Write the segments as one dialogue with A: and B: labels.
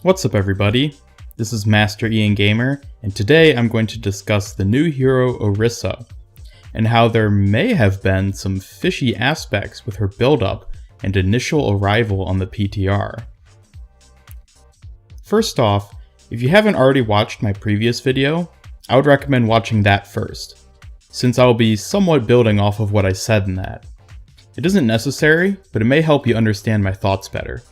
A: What's up everybody, this is Master Ian Gamer, and today I'm going to discuss the new hero Orisa, and how there may have been some fishy aspects with her build-up and initial arrival on the PTR. First off, if you haven't already watched my previous video, I would recommend watching that first, since I'll be somewhat building off of what I said in that. It isn't necessary, but it may help you understand my thoughts better.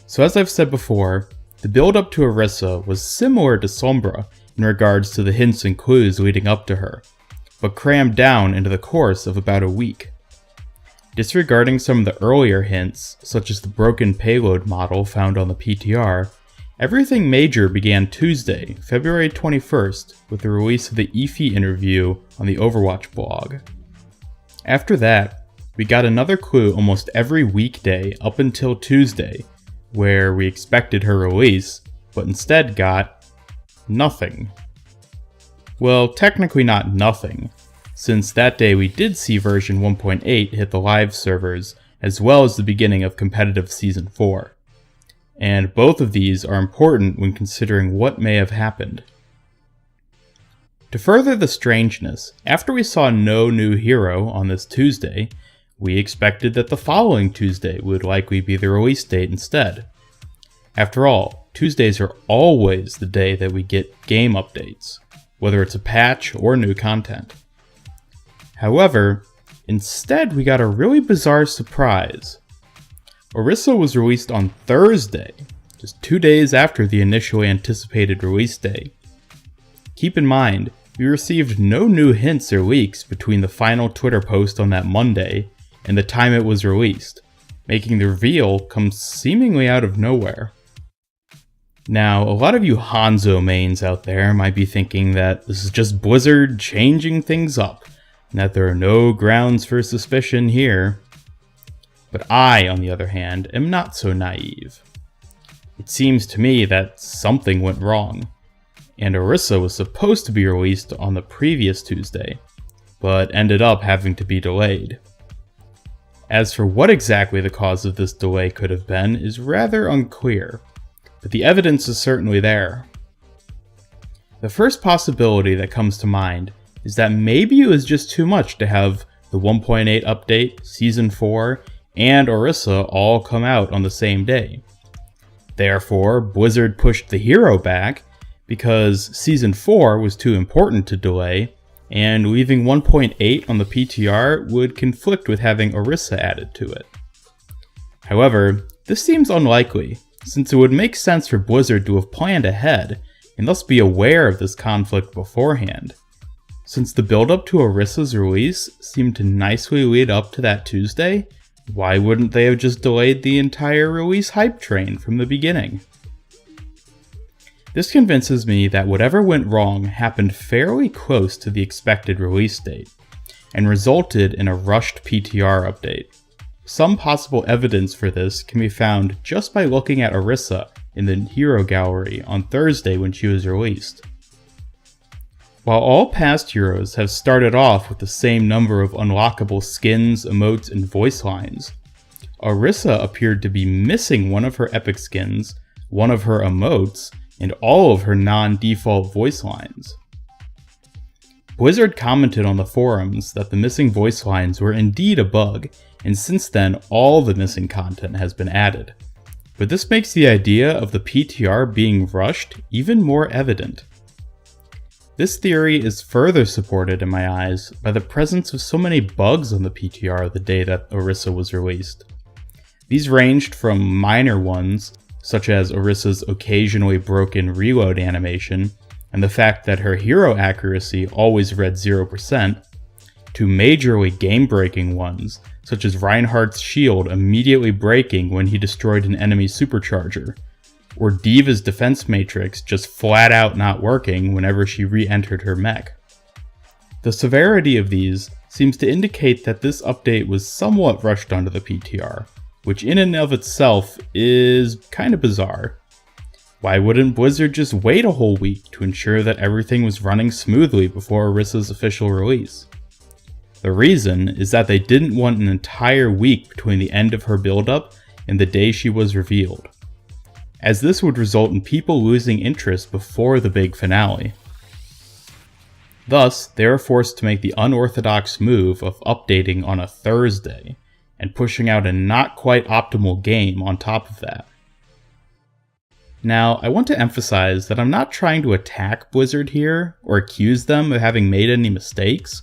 A: So as I've said before, the build-up to Orisa was similar to Sombra in regards to the hints and clues leading up to her, but crammed down into the course of about a week. Disregarding some of the earlier hints, such as the broken payload model found on the PTR, everything major began Tuesday, February 21st, with the release of the Efi interview on the Overwatch blog. After that, we got another clue almost every weekday up until Tuesday, where we expected her release, but instead got nothing. Well, technically not nothing, since that day we did see version 1.8 hit the live servers, as well as the beginning of competitive Season 4. And both of these are important when considering what may have happened. To further the strangeness, after we saw no new hero on this Tuesday, we expected that the following Tuesday would likely be the release date instead. After all, Tuesdays are always the day that we get game updates, whether it's a patch or new content. However, instead we got a really bizarre surprise. Orisa was released on Thursday, just 2 days after the initially anticipated release day. Keep in mind, we received no new hints or leaks between the final Twitter post on that Monday and the time it was released, making the reveal come seemingly out of nowhere. Now, a lot of you Hanzo mains out there might be thinking that this is just Blizzard changing things up, and that there are no grounds for suspicion here. But I, on the other hand, am not so naive. It seems to me that something went wrong, and Orisa was supposed to be released on the previous Tuesday, but ended up having to be delayed. As for what exactly the cause of this delay could have been is rather unclear, but the evidence is certainly there. The first possibility that comes to mind is that maybe it was just too much to have the 1.8 update, Season 4, and Orisa all come out on the same day. Therefore, Blizzard pushed the hero back because Season 4 was too important to delay, and leaving 1.8 on the PTR would conflict with having Orisa added to it. However, this seems unlikely, since it would make sense for Blizzard to have planned ahead, and thus be aware of this conflict beforehand. Since the build-up to Orisa's release seemed to nicely lead up to that Tuesday, why wouldn't they have just delayed the entire release hype train from the beginning? This convinces me that whatever went wrong happened fairly close to the expected release date, and resulted in a rushed PTR update. Some possible evidence for this can be found just by looking at Orisa in the hero gallery on Thursday when she was released. While all past heroes have started off with the same number of unlockable skins, emotes, and voice lines, Orisa appeared to be missing one of her epic skins, one of her emotes, and all of her non-default voice lines. Blizzard commented on the forums that the missing voice lines were indeed a bug, and since then all the missing content has been added. But this makes the idea of the PTR being rushed even more evident. This theory is further supported in my eyes by the presence of so many bugs on the PTR the day that Orisa was released. These ranged from minor ones, such as Orisa's occasionally broken reload animation, and the fact that her hero accuracy always read 0%, to majorly game-breaking ones, such as Reinhardt's shield immediately breaking when he destroyed an enemy supercharger, or D.Va's defense matrix just flat out not working whenever she re-entered her mech. The severity of these seems to indicate that this update was somewhat rushed onto the PTR, which in and of itself is kinda bizarre. Why wouldn't Blizzard just wait a whole week to ensure that everything was running smoothly before Orisa's official release? The reason is that they didn't want an entire week between the end of her build-up and the day she was revealed. as this would result in people losing interest before the big finale. Thus, they are forced to make the unorthodox move of updating on a Thursday, and pushing out a not quite optimal game on top of that. Now, I want to emphasize that I'm not trying to attack Blizzard here, or accuse them of having made any mistakes.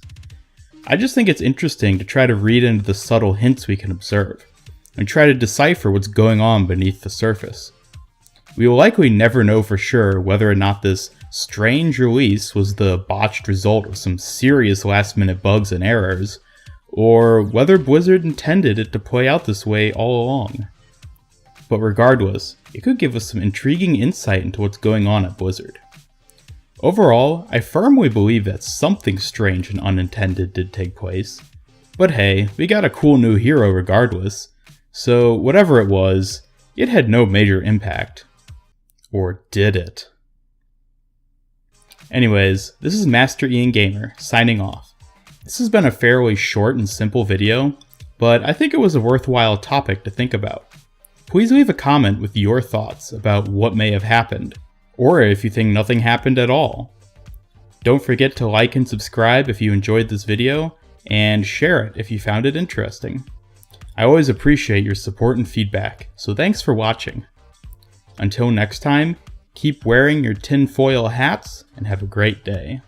A: I just think it's interesting to try to read into the subtle hints we can observe, and try to decipher what's going on beneath the surface. We will likely never know for sure whether or not this strange release was the botched result of some serious last-minute bugs and errors, or whether Blizzard intended it to play out this way all along. But regardless, it could give us some intriguing insight into what's going on at Blizzard. Overall, I firmly believe that something strange and unintended did take place. But hey, we got a cool new hero regardless, so whatever it was, it had no major impact. Or did it? Anyways, this is Master Ian Gamer, signing off. This has been a fairly short and simple video, but I think it was a worthwhile topic to think about. Please leave a comment with your thoughts about what may have happened, or if you think nothing happened at all. Don't forget to like and subscribe if you enjoyed this video, and share it if you found it interesting. I always appreciate your support and feedback, so thanks for watching. Until next time, keep wearing your tinfoil hats and have a great day.